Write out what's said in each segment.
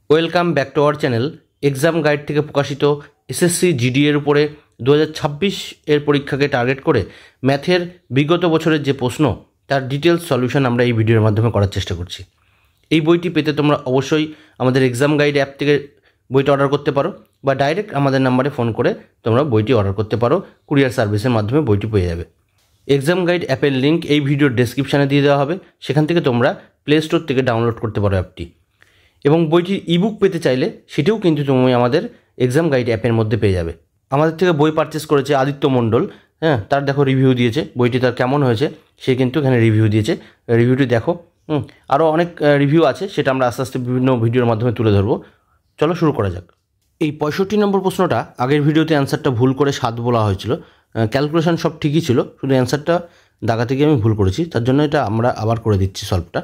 Welcome back to our channel. Exam guide থেকে প্রকাশিত SSC GD এর উপরে 2026 এর পরীক্ষাকে টার্গেট করে ম্যাথের বিগত বছরের যে প্রশ্ন তার ডিটেলস সলিউশন আমরা এই ভিডিওর মাধ্যমে করার চেষ্টা করছি। এই বইটি পেতে তোমরা অবশ্যই আমাদের এক্সাম গাইড অ্যাপ থেকে বইটা অর্ডার করতে পারো বা ডাইরেক্ট আমাদের নাম্বারে ফোন করে তোমরা বইটি অর্ডার করতে পারো। কুরিয়ার সার্ভিসের মাধ্যমে বইটি পেয়ে যাবে। এক্সাম গাইড অ্যাপের লিঙ্ক এই ভিডিওর ডেসক্রিপশানে দিয়ে দেওয়া হবে, সেখান থেকে তোমরা প্লে স্টোর থেকে ডাউনলোড করতে পারো অ্যাপটি। এবং বইটির ইবুক পেতে চাইলে সেটিও কিন্তু তুমি আমাদের এক্সাম গাইড অ্যাপের মধ্যে পেয়ে যাবে। আমাদের থেকে বই পারচেস করেছে আদিত্য মণ্ডল, তার দেখো রিভিউ দিয়েছে, বইটি তার কেমন হয়েছে সে কিন্তু এখানে রিভিউ দিয়েছে। রিভিউটি দেখো। আরও অনেক রিভিউ আছে, সেটা আমরা আস্তে আস্তে বিভিন্ন ভিডিওর মাধ্যমে তুলে ধরবো। চলো শুরু করা যাক। এই 65 নম্বর প্রশ্নটা আগের ভিডিওতে অ্যান্সারটা ভুল করে 7 বলা হয়েছিল। ক্যালকুলেশন সব ঠিকই ছিল, শুধু অ্যান্সারটা দাগাতে গিয়ে আমি ভুল করেছি, তার জন্য এটা আমরা আবার করে দিচ্ছি সলভটা।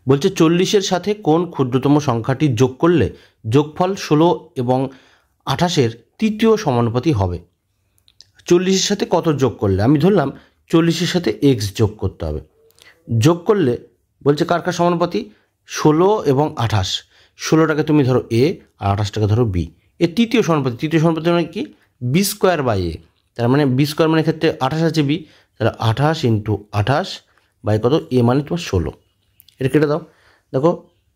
বলছে 40-এর সাথে কোন ক্ষুদ্রতম সংখ্যাটি যোগ করলে যোগফল 16 এবং 28-এর তৃতীয় সমানুপাতি হবে। 40-এর সাথে কত যোগ করলে, আমি ধরলাম 40-এর সাথে এক্স যোগ করতে হবে। যোগ করলে বলছে কার কার সমানুপাতি, 16 এবং 28। 16টাকে তুমি ধরো এ আর 28টাকে ধরো বি। এর তৃতীয় সমানুপাতি, তৃতীয় সমানুপাতি মানে কি, বি স্কোয়ার বাই এ। তার মানে বি স্কোয়ার মানে ক্ষেত্রে 28 আছে বি, তাহলে 28 × 28 বাই কত, এ মানে তোমার 16। এটা কেটে দাও। দেখো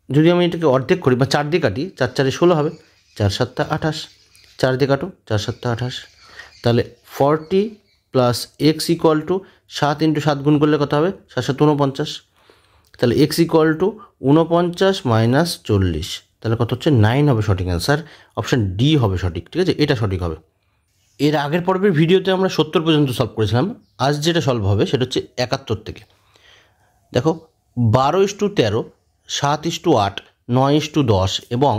যদি আমি এটাকে অর্ধেক করি বা 4 দিয়ে কাটি, 4 4 16 হবে, 4 7 28, 4 দিয়ে কাটো, 4 7 28, তাহলে 40 প্লাস এক্স ইকুয়াল টু 7 × 7 গুণ করলে কত হবে, 7 7 49, তাহলে এক্স ইকুয়াল টু 49 মাইনাস 40, তাহলে কত হচ্ছে 9 হবে সঠিক অ্যান্সার। অপশান ডি হবে সঠিক, ঠিক আছে, এটা সঠিক হবে। এর আগের পর্বের ভিডিওতে আমরা 70 পর্যন্ত সলভ করেছিলাম, আজ যেটা সলভ হবে সেটা হচ্ছে 71 থেকে। দেখো 12:13, 7:8, 9:10 এবং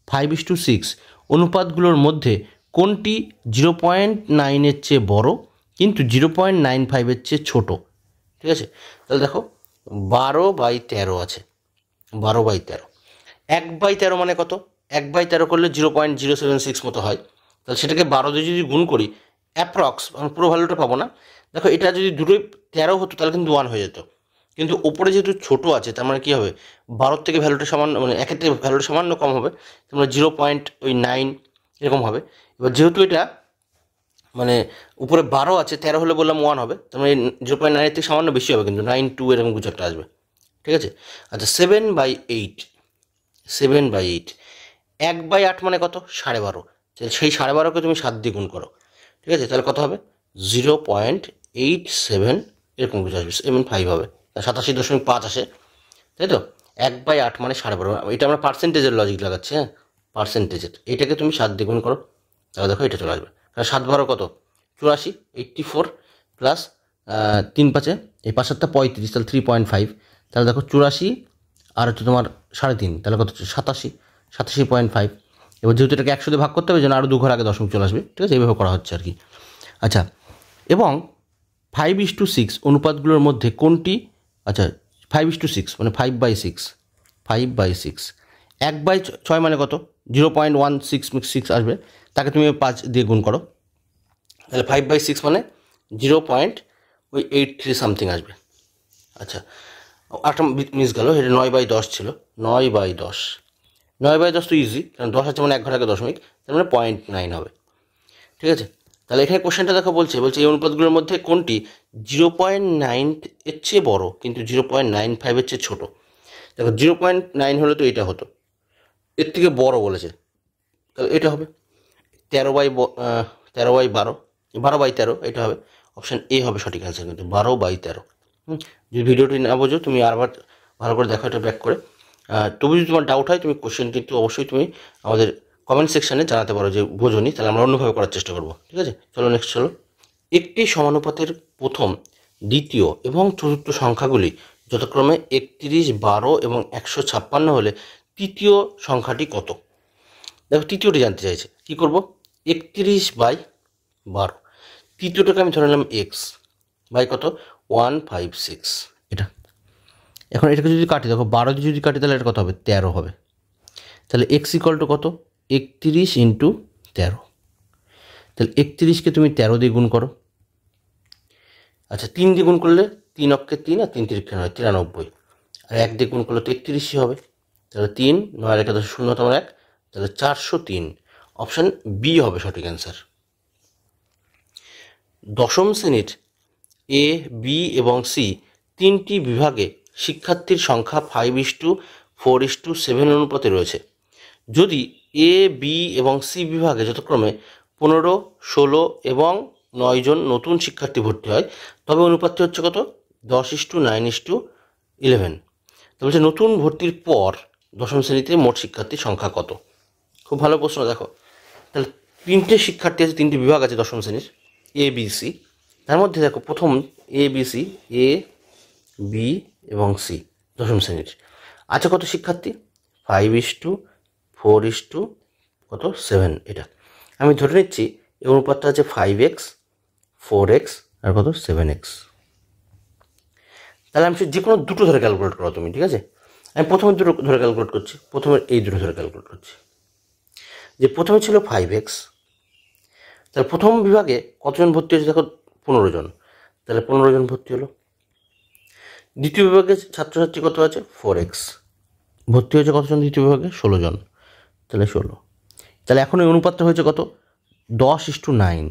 5:6 অনুপাতগুলোর মধ্যে কোনটি 0.9-এর চেয়ে বড় কিন্তু 0.95-এর চেয়ে ছোট, ঠিক আছে। তাহলে দেখো 12/13 আছে, 12/13, 1/13 মানে কত, 1/13 করলে 0.076 মতো হয়। তাহলে সেটাকে 12 দিয়ে যদি গুণ করি অ্যাপ্রক্স, আমি পুরো ভ্যালুটা পাবো না। দেখো এটা যদি দুটোই 13 হতো তাহলে কিন্তু 1 হয়ে যেত, কিন্তু ওপরে যেহেতু ছোটো আছে তার মানে কী হবে, 12 থেকে ভ্যালুটা সামান্য, মানে একের থেকে ভ্যালুটা সামান্য কম হবে, তোমরা 0.9 এরকম হবে। এবার যেহেতু এটা মানে উপরে 12 আছে, 13 হলে বললাম 1 হবে, তার মানে 0.9-এর থেকে সামান্য বেশি হবে, কিন্তু 9.2 এরকম কিছু একটা আসবে, ঠিক আছে। আচ্ছা 7/8, 7/8, 1/8 মানে কত, 12.5, সেই 12.5কে তুমি 7 দিয়ে গুণ করো, ঠিক আছে, তাহলে কত হবে 0.87 এরকম কিছু আসবে, 75 হবে, 87.5 আসে, তাই তো। 1/8 মানে 12.5, এটা আমরা পার্সেন্টেজের লজিক লাগাচ্ছি, পার্সেন্টেজের, এটাকে তুমি 7 দিয়ে গুণ করো, তাহলে দেখো এটা চলে আসবে। 7/12 কত, 84, 84 প্লাস 3 5, এই 5 7 35, তাহলে 3.5, তাহলে দেখো 84 আর হচ্ছে তোমার 3.5, তাহলে কত হচ্ছে 87, 87.5। এবার যেহেতু এটাকে 100 দিয়ে ভাগ করতে হবে, যেন আরও 2 ঘর আগে দশমিক চলে আসবে, ঠিক আছে, এইভাবে করা হচ্ছে আর কি। আচ্ছা, এবং 5:6 অনুপাতগুলোর মধ্যে কোনটি, আচ্ছা 5:6 মানে 5/6, 5/6, 1/6 মানে কত, 0.166 আসবে, তাকে তুমি 5 দিয়ে গুণ করো, তাহলে 5/6 মানে 0.83 সামথিং আসবে। আচ্ছা একটা মিস গেল, এটা 9/10 ছিল, 9/10, 9/10 তো ইজি, কারণ 10 আছে মানে 1 ঘর আগে দশমিক, তার মানে 0.9 হবে, ঠিক আছে। তাহলে এখানে কোশ্চেনটা দেখো, বলছে এই অনুপাতগুলোর মধ্যে কোনটি 0.9-এর চেয়ে বড় কিন্তু 0.95-এর চেয়ে ছোটো। দেখো 0.9 হলে তো এটা হতো, এর থেকে বড় বলেছে, তাহলে এটা হবে 13/12, 12/13, এটা হবে অপশান এ হবে সঠিক অ্যান্সার, কিন্তু 12/13। যদি ভিডিওটি না বোঝো তুমি আরবার ভালো করে দেখো এটা ব্যাক করে। তবু যদি তোমার ডাউট হয় তুমি কোশ্চেন কিন্তু অবশ্যই তুমি আমাদের কমেন্ট সেকশানে জানাতে পারো যে বোঝোনি, তাহলে আমরা অন্যভাবে করার চেষ্টা করবো, ঠিক আছে। চলো নেক্সট চলো। একটি সমানুপাতের প্রথম, দ্বিতীয় এবং চতুর্থ সংখ্যাগুলি যথাক্রমে 31, 12 এবং 156 হলে তৃতীয় সংখ্যাটি কত। দেখো তৃতীয়টি জানতে চাইছে, কী করবো, 31/12, তৃতীয়টাকে আমি ধরে নিলাম এক্স বাই কত, 156, এটা। এখন এটাকে যদি কাটি, দেখো 12 দিয়ে যদি কাটি তাহলে এটা কত হবে, 13 হবে, তাহলে এক্স ইকুয়াল টু কত, 31 × 13, তাহলে 31কে তুমি 13 দিয়ে গুণ করো। আচ্ছা 3 দিয়ে গুণ করলে 3 অক্ষে 3 আর 3 তিরিক্ষে 9, 93, আর 1 দিয়ে গুণ করলে তো 31ই হবে, তাহলে 3 9 × 10 0 তোমার 1, তাহলে 403, অপশান বি হবে সঠিক অ্যান্সার। দশম শ্রেণীর এ, বি এবং সি তিনটি বিভাগে শিক্ষার্থীর সংখ্যা 5:4:7 অনুপাতে রয়েছে। যদি এ, বি এবং সি বিভাগে যথাক্রমে 15, 16 এবং 9 জন নতুন শিক্ষার্থী ভর্তি হয়, তবে অনুপাতটি হচ্ছে কত? 10:9:11। তো বলছে নতুন ভর্তির পর দশম শ্রেণীতে মোট শিক্ষার্থীর সংখ্যা কত? খুব ভালো প্রশ্ন। দেখো, তাহলে তিনটে শিক্ষার্থী আছে, তিনটে বিভাগ আছে দশম শ্রেণীর, এ, বি, সি। তার মধ্যে দেখো প্রথম এ, বি, সি, এ, বি এবং সি দশম শ্রেণীর আছে কত শিক্ষার্থী? 5:4:7। এটা আমি ধরে নিচ্ছি এই অনুপাতটা আছে 5x, 4x আর কত 7x। তাহলে আমি যে কোনো দুটো ধরে ক্যালকুলেট করো তুমি, ঠিক আছে? আমি প্রথমে দুটো ধরে ক্যালকুলেট করছি, প্রথমে এই দুটো ধরে ক্যালকুলেট করছি। যে প্রথমে ছিল 5x, তাহলে প্রথম বিভাগে কতজন ভর্তি হয়েছে? দেখো 15 জন, তাহলে 15 জন ভর্তি হলো। দ্বিতীয় বিভাগে ছাত্রছাত্রী কত আছে? 4x, ভর্তি হয়েছে কতজন দ্বিতীয় বিভাগে? 16 জন, তাহলে 16। তাহলে এখন এই অনুপাতটা হয়েছে কত? 10:9।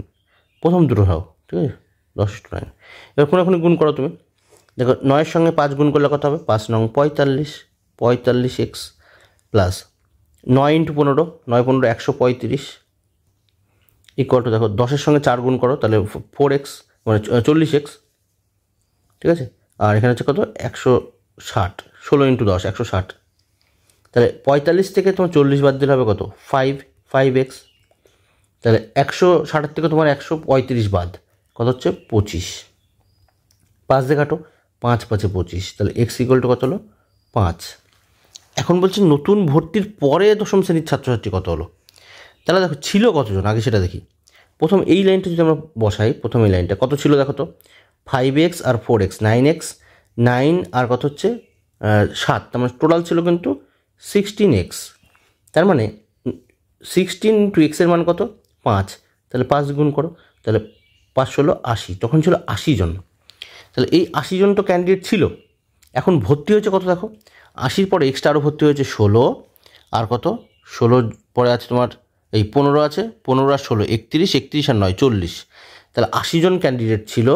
প্রথম দুটো হও, ঠিক আছে? 10:9। এবার কোনোখানে গুণ করো তুমি। দেখো 9-এর সঙ্গে 5 গুণ করলে কত হবে? 5 9 45, 45x প্লাস 9 × 15, 9 15 135 ইকুয়াল টু, দেখো 10-এর সঙ্গে 4 গুণ করো, তাহলে 4x মানে 40x, ঠিক আছে? আর এখানে হচ্ছে কত? 160, 16 × 10 160। তাহলে 45 থেকে তোমার 40 বাদ দিলে হবে কত? 5x। তাহলে 160 থেকে তোমার 135 বাদ, কত হচ্ছে? 25। 5 দিয়ে কাটো, 5 5 25, তাহলে x ইকুয়াল টু কত হলো? 5। এখন বলছি নতুন ভর্তির পরে দশম শ্রেণীর ছাত্রছাত্রী কত হলো। তাহলে দেখো ছিল কতজন আগে সেটা দেখি। প্রথম এই লাইনটা যদি আমরা বসাই, প্রথম এই লাইনটা কত ছিল দেখো তো? 5x আর 4x, 9x, 9 আর কত হচ্ছে 7, তার মানে টোটাল ছিল কিন্তু 16x। তার মানে 16 × x এর মান কত? 5। তাহলে 5 গুণ করো, তাহলে 5 হলো 80, তখন ছিল 80 জন। তাহলে এই 80 জন তো ক্যান্ডিডেট ছিল। এখন ভর্তি হয়েছে কত দেখো? 80-র পরে এক্সট্রা আরও ভর্তি হয়েছে 16, আর কত 16 পরে আছে তোমার এই 15 আছে, 15 আর 16 31, 31 আর 9 40। তাহলে 80 জন ক্যান্ডিডেট ছিল,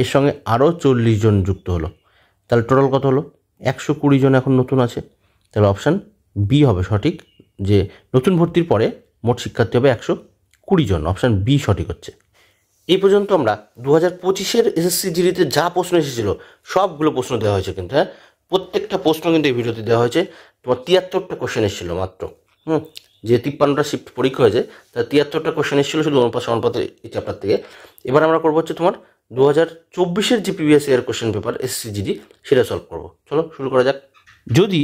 এর সঙ্গে আরও 40 জন যুক্ত হলো, তাহলে টোটাল কত হলো? 120 জন এখন নতুন আছে। তাহলে অপশান বি হবে সঠিক, যে নতুন ভর্তির পরে মোট শিক্ষার্থী হবে 120 জন। অপশান বি সঠিক হচ্ছে। এই পর্যন্ত আমরা 2025-এর এসএসসি জিডিতে যা প্রশ্ন এসেছিলো সবগুলো প্রশ্ন দেওয়া হয়েছে কিন্তু, হ্যাঁ, প্রত্যেকটা প্রশ্ন কিন্তু এই ভিডিওতে দেওয়া হয়েছে। তোমার 73টা কোশ্চেন এসেছিলো মাত্র। যে 53টা শিফট পরীক্ষা হয়েছে, তার 73টা কোশ্চেন এসেছিলো শুধু অনুপাত সমানুপাতের এই চ্যাপ্টার থেকে। এবার আমরা করবো হচ্ছে তোমার 2024-এর যে previous year question paper SSC GD, সেটা সলভ করবো। চলো শুরু করা যাক। যদি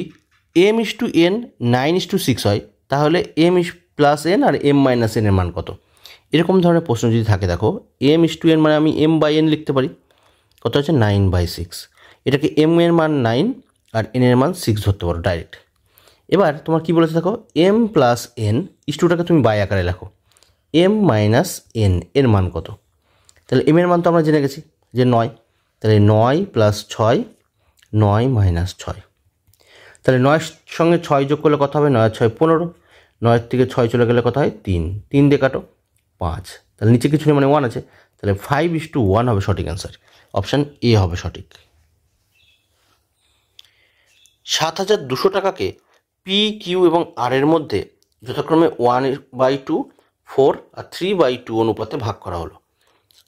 m/n 9:6 হয়, তাহলে m+n আর m-n এর মান কত? এরকম ধরনের প্রশ্ন যদি থাকে, দেখো m/n মানে আমি m/n লিখতে পারি, কত হচ্ছে 9/6। এটাকে m এর মান 9 আর n এর মান 6 ধরতে পারো ডাইরেক্ট। এবার তোমার কি বলেছে দেখো, m+n ইস্টুটাকে তুমি বাই আকারে লেখো, m-n এর মান কত? তাহলে m এর মান তো আমরা জেনে গেছি যে 9, তাহলে 9 + 6, 9 - 6। তাহলে 9-এর সঙ্গে 6 যোগ করলে কত হবে? 9 আর 6 15, 9 থেকে 6 চলে গেলে কত হয়? 3, 3 দিয়ে কাটো 5। তাহলে নিচে কিছু নেই মানে 1 আছে, তাহলে 5:1 হবে সঠিক অ্যান্সার। অপশান এ হবে সঠিক। 7,200 টাকাকে পি, কিউ এবং আর এর মধ্যে যথাক্রমে 1/2, 4 আর 3/2 অনুপাতে ভাগ করা হলো।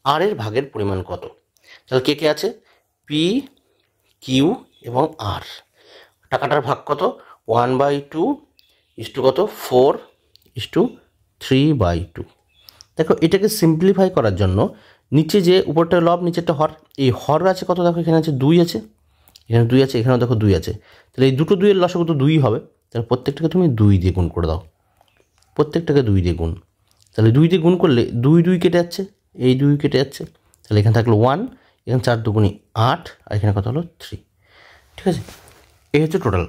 আর এর ভাগের পরিমাণ কত? তাহলে কে কে আছে? পি, কিউ এবং আর। টাকাটার ভাগ কত? 1/2 কত? 4:3/2। দেখো এটাকে সিম্পলিফাই করার জন্য নিচে যে উপরটা লব নিচেরটা হর, এই হর আছে কত দেখো, এখানে আছে 2 আছে, এখানে 2 আছে, এখানেও দেখো 2 আছে। তাহলে এই দুটো 2-এর লসাগু তো 2 হবে। তাহলে প্রত্যেকটাকে তুমি 2 দিয়ে গুণ করে দাও, প্রত্যেকটাকে 2 দিয়ে গুণ। তাহলে 2 দিয়ে গুণ করলে 2 2 কেটে যাচ্ছে, এই 2 কেটে যাচ্ছে, তাহলে এখানে থাকলো 1, এখানে 4 2 8, আর এখানে কত হলো 3। ঠিক আছে, এই হচ্ছে টোটাল।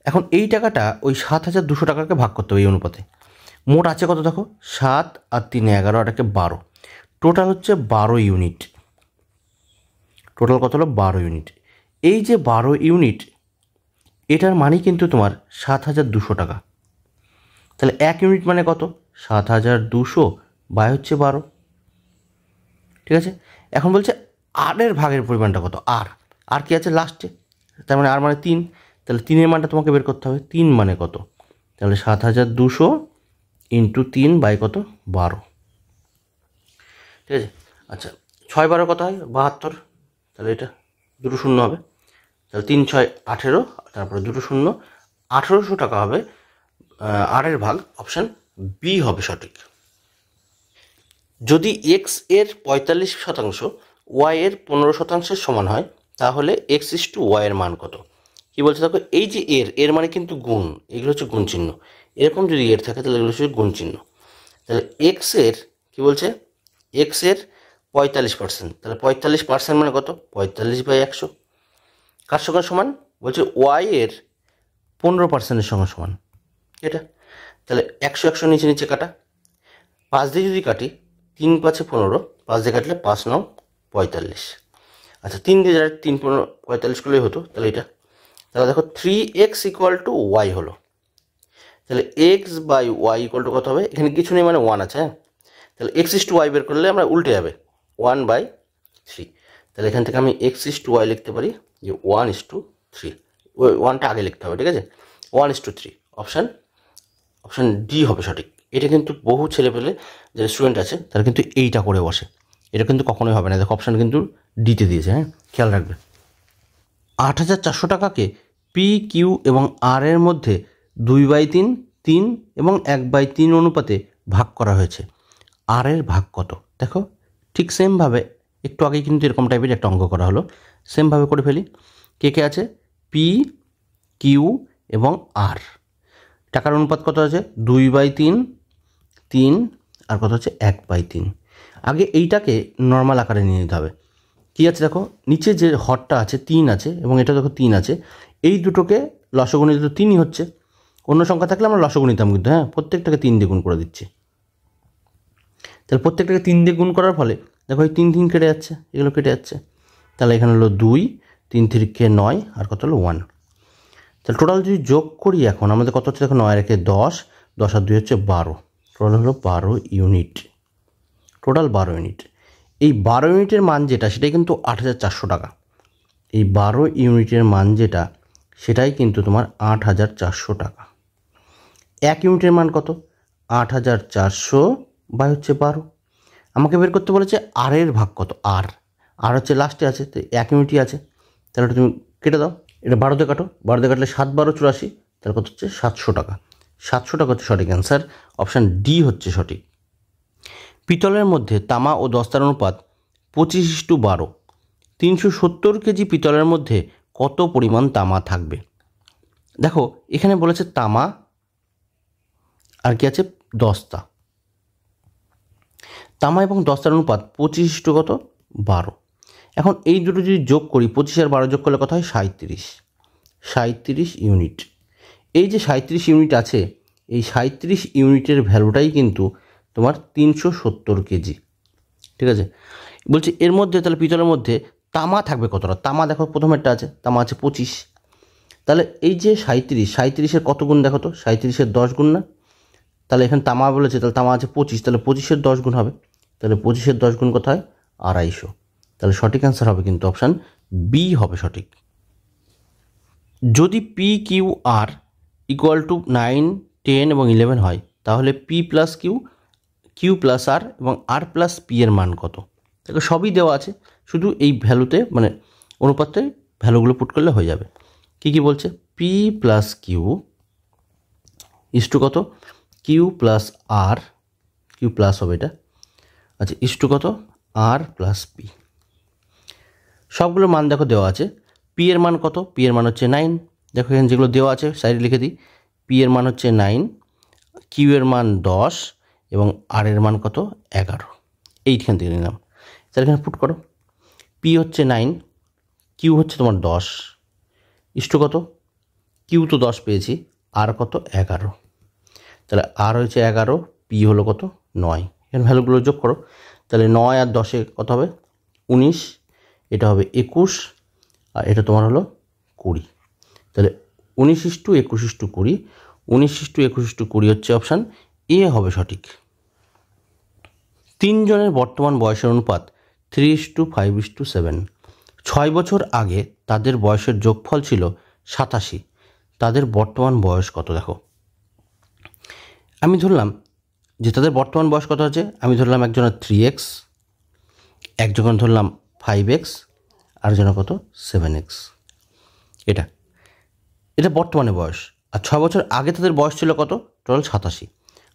এখন এই টাকাটা ওই 7,200 টাকাকে ভাগ করতে হবে এই অনুপাতে। মোট আছে কত দেখো, 7 আর 3 11 আর 1 12, টোটাল হচ্ছে 12 ইউনিট। টোটাল কত হলো? 12 ইউনিট। এই যে 12 ইউনিট, এটার মানে কিন্তু তোমার 7,200 টাকা। তাহলে 1 ইউনিট মানে কত? 7200 বাই হচ্ছে 12। ঠিক আছে, এখন বলছে আরের ভাগের পরিমাণটা কত? আর কি আছে লাস্টে, তার মানে আর মানে 3। তাহলে 3-এর মানটা তোমাকে বের করতে হবে। 3 মানে কত? তাহলে 7200 ইন্টু 3 বাই কত? 12। ঠিক আছে, আচ্ছা 6-12 কত হয়? 72। তাহলে এটা দুটো শূন্য হবে, তাহলে 3 6 18, তারপরে দুটো শূন্য, 1800 টাকা হবে আরের ভাগ। অপশান বি হবে সঠিক। যদি এক্স এর 45% ওয়াই এর 15%-এর সমান হয়, তাহলে এক্স ইস টু ওয়াই এর মান কত? কী বলছে দেখো, এই যে এর মানে কিন্তু গুণ, এগুলো হচ্ছে গুণ চিহ্ন। এরকম যদি এর থাকে তাহলে এগুলো হচ্ছে গুণ চিহ্ন। তাহলে এক্স এর কী বলছে? এক্স এর 45%, তাহলে 45% মানে কত? 45/100। কার সঙ্গে সমান? বলছে ওয়াই এর 15%-এর সঙ্গে সমান এটা। তাহলে 100 100 নিচে নিচে কাটা, 5 দিয়ে যদি কাটি 3 5 15, 5 দিয়ে কাটলে 5 9 45। আচ্ছা 3 দিয়ে যারা 3 15 45 করলেই হতো। তাহলে এটা, তাহলে দেখো 3x ইকুয়াল টু ওয়াই হলো। তাহলে X by Y equal to কত হবে? এখানে কিছু নেই মানে 1 আছে। হ্যাঁ, তাহলে এক্স ইস টু ওয়াই বের করলে আমরা উল্টে যাবে, 1/3। তাহলে এখান থেকে আমি এক্স ইস টু ওয়াই লিখতে পারি যে 1:3। ওই 1টা আগে লিখতে হবে, ঠিক আছে? 1:3। অপশান ডি হবে সঠিক। এটা কিন্তু বহু ছেলে পেলে যে স্টুডেন্ট আছে তারা কিন্তু এইটা করে বসে, এটা কিন্তু কখনোই হবে না। দেখো অপশান কিন্তু ডিতে দিয়েছে, হ্যাঁ খেয়াল রাখবে। 8400 টাকাকে পি কিউ এবং আর এর মধ্যে 2/3, 3 এবং 1/3 অনুপাতে ভাগ করা হয়েছে। আর এর ভাগ কত? দেখো ঠিক সেমভাবে একটু আগেই কিন্তু এরকম টাইপের একটা অঙ্ক করা হলো, সেমভাবে করে ফেলি। কে কে আছে? পি কিউ এবং আর। টাকার অনুপাত কত আছে? 2/3, 3 আর কত হচ্ছে 1/3। আগে এইটাকে নর্মাল আকারে নিয়ে নিতে হবে। কী আছে দেখো, নিচে যে হরটা আছে 3 আছে এবং এটা দেখো 3 আছে, এই দুটোকে লসাগু নিতে তো 3ই হচ্ছে। অন্য সংখ্যা থাকলে আমরা লসাগু নিতাম কিন্তু, হ্যাঁ প্রত্যেকটাকে 3 দিয়ে গুণ করে দিচ্ছি। তাহলে প্রত্যেকটাকে 3 দিয়ে গুণ করার ফলে দেখো এই 3 3 কেটে যাচ্ছে, এগুলো কেটে যাচ্ছে। তাহলে এখানে হলো 2, 3 3 9 আর কত হলো 1। তাহলে টোটাল যদি যোগ করি এখন আমাদের কত হচ্ছে দেখো, 9 রেখে 10, 10 আর 2 হচ্ছে 12, টোটাল হলো 12 ইউনিট। Total 12 unit. এই 12 ইউনিটের মান যেটা সেটাই কিন্তু 8400 টাকা। এই 12 ইউনিটের মান যেটা সেটাই কিন্তু তোমার 8400 টাকা। 1 ইউনিটের মান কত? 8400 বাই হচ্ছে 12। আমাকে বের করতে বলেছে আর এর ভাগ কত? আর হচ্ছে লাস্টে আছে, তো 1 ইউনিটই আছে। তাহলে এটা তুমি কেটে দাও, এটা 12 দিয়ে কাটো, 12 দিয়ে কাটলে 7 12 84, তাহলে কত হচ্ছে? 700 টাকা। 700 টাকা হচ্ছে সঠিক অ্যান্সার। অপশান ডি হচ্ছে সঠিক। পিতলের মধ্যে তামা ও দস্তার অনুপাত 25:12। 370 কেজি পিতলের মধ্যে কত পরিমাণ তামা থাকবে? দেখো এখানে বলেছে তামা আর কি আছে? দস্তা। তামা এবং দস্তার অনুপাত 25:12। এখন এই দুটো যদি যোগ করি, 25 আর 12 যোগ করলে কত হয়? 37 ইউনিট। এই যে 37 ইউনিট আছে, এই 37 ইউনিটের ভ্যালুটাই কিন্তু তোমার 370 কেজি। ঠিক আছে, বলছি এর মধ্যে তাহলে পিতলের মধ্যে তামা থাকবে কতটা? তামা দেখো প্রথমেরটা আছে, তামা আছে 25। তাহলে এই যে 37-এর কত গুণ দেখো তো? 37-এর 10 গুণ না? তাহলে এখানে তামা বলেছে, তাহলে তামা আছে 25, তাহলে 25-এর 10 গুণ হবে। তাহলে 25-এর 10 গুণ কত হয়? 250। তাহলে সঠিক অ্যান্সার হবে কিন্তু অপশান বি হবে সঠিক। যদি P Q R equal to 9, 10 এবং 11 হয়, তাহলে P plus Q, Q plus R এবং আর প্লাস পি এর মান কত? দেখো সবই দেওয়া আছে, শুধু এই ভ্যালুতে মানে অনুপাতে ভ্যালুগুলো পুট করলে হয়ে যাবে। কী কী বলছে? পি প্লাস কিউ ইস্টু কত? কিউ প্লাস আর, কিউ প্লাস হবে এটা, আচ্ছা ইস্টু কত? আর প্লাস পি। সবগুলোর মান দেখো দেওয়া আছে। পি এর মান কত? পি এর মান হচ্ছে 9। দেখো এখানে যেগুলো দেওয়া আছে সাইডে লিখে দিই। পি এর মান হচ্ছে 9, কিউ এর মান 10 এবং আর এর মান কত? 11। এইখান থেকে নিলাম, তাহলে এখানে পুট করো। পি হচ্ছে 9, কিউ হচ্ছে তোমার 10, ইস্টু কত? কিউ তো 10 পেয়েছি, আর কত? 11। তাহলে আর হচ্ছে 11, পি হলো কত? 9। এখানে ভ্যালুগুলো যোগ করো, তাহলে 9 আর 10-এ কত হবে? 19, এটা হবে 21 আর এটা তোমার হলো 20। তাহলে 19:21:20 19:21:20 হচ্ছে অপশান এ হবে সঠিক। 3 জনের বর্তমান বয়সের অনুপাত 3:5:7। 6 বছর আগে তাদের বয়সের যোগফল ছিল 87, তাদের বর্তমান বয়স কত? দেখো আমি ধরলাম যে তাদের বর্তমান বয়স কত আছে, আমি ধরলাম একজনের 3x, একজন ধরলাম 5x, আর জনের কত 7x। এটা বর্তমানে বয়স, আর 6 বছর আগে তাদের বয়স ছিল কত? টোটাল 87।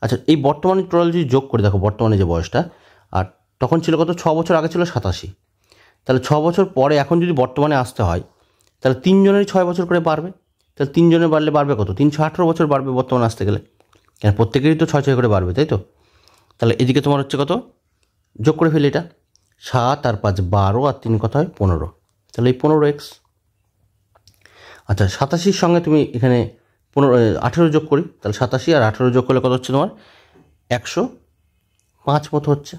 আচ্ছা, এই বর্তমানে টোটাল যদি যোগ করে দেখো বর্তমানে যে বয়সটা, আর তখন ছিল কত? 6 বছর আগে ছিল 87, তাহলে 6 বছর পরে এখন যদি বর্তমানে আসতে হয় তাহলে 3 জনেরই 6 বছর করে বাড়বে, তাহলে 3 জনের বাড়লে বাড়বে কত? 318 বছর বাড়বে বর্তমানে আসতে গেলে, কেন প্রত্যেকেরই তো 6 করে বাড়বে, তাই তো? তাহলে এদিকে তোমার হচ্ছে কত? যোগ করে ফেলে এটা, 7 আর 5 12, আর 3 কত হয় 15, তাহলে এই 15x। আচ্ছা, 87-র সঙ্গে তুমি এখানে 18 যোগ করি, তাহলে 87 আর 18 যোগ করলে কত হচ্ছে তোমার? 105 মতো হচ্ছে।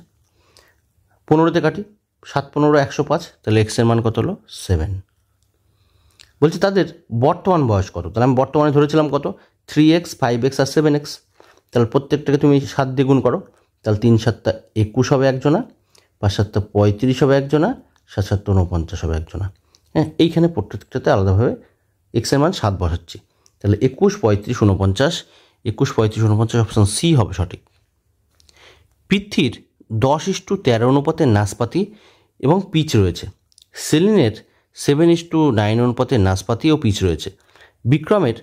15তে কাটি, 7 15 105, তাহলে এক্সের মান কত হলো? 7। বলছি তাদের বর্তমান বয়স কত? তাহলে আমি বর্তমানে ধরেছিলাম কত? 3x, 5x আর 7x, তাহলে প্রত্যেকটাকে তুমি 7 দিয়ে গুণ করো, তাহলে 3 7 21 হবে একজনা, 5 7 35 হবে একজনা, 7 7 49 হবে একজনা। হ্যাঁ, এইখানে প্রত্যেকটাতে আলাদাভাবে এক্সের মান 7 বসাচ্ছি, তাহলে 21 35 49, 21 35 49 অপশান সি হবে সঠিক। পৃথ্বীর 10:13 অনুপাতে নাশপাতি এবং পিচ রয়েছে। সেলিনের 7:9 অনুপাতে নাশপাতি ও পিচ রয়েছে। বিক্রমের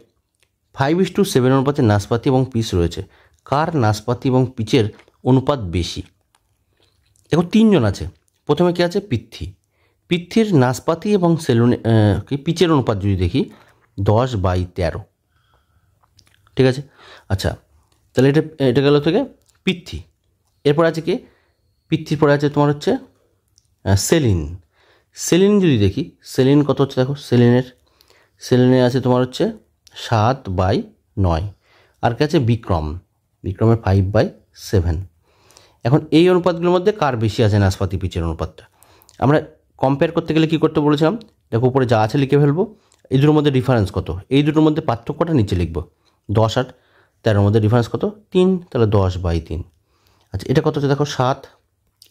5:7 অনুপাতে নাশপাতি এবং পিচ রয়েছে। কার নাশপাতি এবং পিচের অনুপাত বেশি? দেখো 3 জন আছে, প্রথমে কি আছে? পৃথ্বীর নাশপাতি এবং পিচের অনুপাত যদি দেখি 10/13, ঠিক আছে। আচ্ছা, তাহলে এটা গেল থেকে পৃথ্বী। এরপর আছে কি? পৃথ্বীর পরে আছে তোমার হচ্ছে সেলিন যদি দেখি, সেলিন কত হচ্ছে দেখো, সেলিনে আছে তোমার হচ্ছে 7/9, আর কে আছে? বিক্রমের 5/7। এখন এই অনুপাতগুলোর মধ্যে কার বেশি আছে নাশপাতি পিচের অনুপাতটা? আমরা কম্পেয়ার করতে গেলে কী করতে বলেছিলাম? দেখো উপরে যা আছে লিখে ফেলবো, এই দুটোর মধ্যে ডিফারেন্স কত, এই দুটোর মধ্যে পার্থক্যটা নিচে লিখবো। 10 আর 13 মধ্যে ডিফারেন্স কত? 3, তাহলে 10/3। আচ্ছা, এটা কত হচ্ছে দেখো 7,